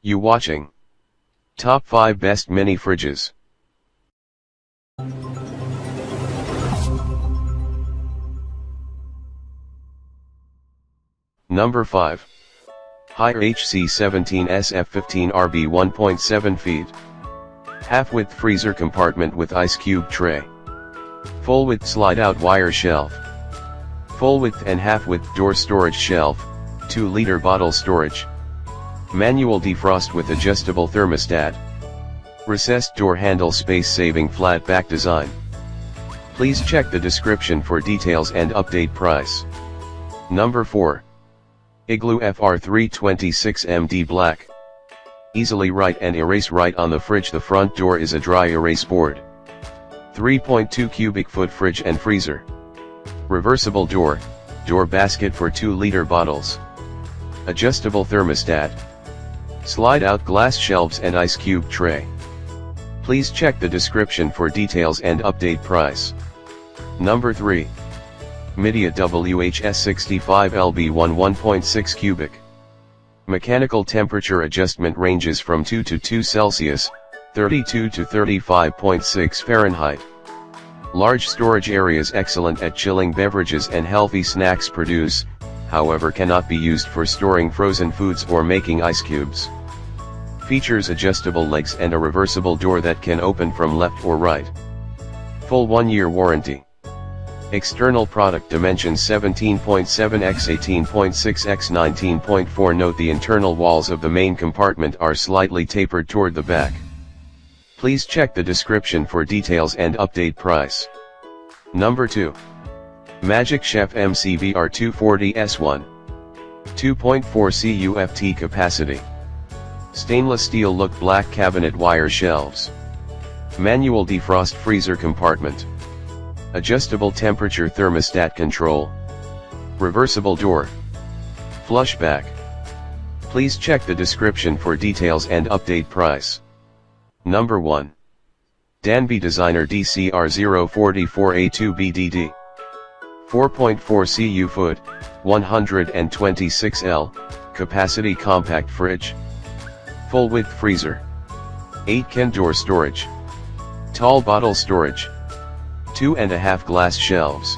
You watching Top 5 Best Mini Fridges. Number 5. Haier HC17 SF15 RB 1.7 feet. Half-width freezer compartment with ice cube tray. Full-width slide-out wire shelf. Full-width and half-width door storage shelf, 2-liter bottle storage. Manual defrost with adjustable thermostat. Recessed door handle, space-saving flat back design. Please check the description for details and update price. Number 4. Igloo FR326MD Black. Easily write and erase right on the fridge. The front door is a dry erase board. 3.2 cubic foot fridge and freezer. Reversible door basket for 2-liter bottles. Adjustable thermostat. Slide out glass shelves and ice cube tray. Please check the description for details and update price. Number 3. Midea WHS65LB1 1.6 cubic. Mechanical temperature adjustment ranges from 2 to 2 Celsius, 32 to 35.6 Fahrenheit. Large storage areas, excellent at chilling beverages and healthy snacks. Produce, however, cannot be used for storing frozen foods or making ice cubes. Features adjustable legs and a reversible door that can open from left or right. Full 1-year warranty. External product dimensions 17.7 x 18.6 x 19.4. Note the internal walls of the main compartment are slightly tapered toward the back. Please check the description for details and update price. Number 2. Magic Chef MCBR 240S1. 2.4 CUFT capacity. Stainless steel look black cabinet wire shelves. Manual defrost freezer compartment. Adjustable temperature thermostat control. Reversible door. Flush back. Please check the description for details and update price. Number 1. Danby Designer DCR044A2BDD. 4.4 cu foot, 126L, capacity compact fridge. Full width freezer. 8 can door storage. Tall bottle storage. 2.5 glass shelves.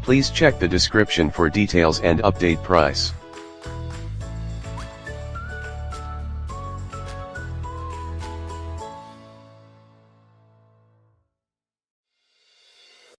Please check the description for details and update price.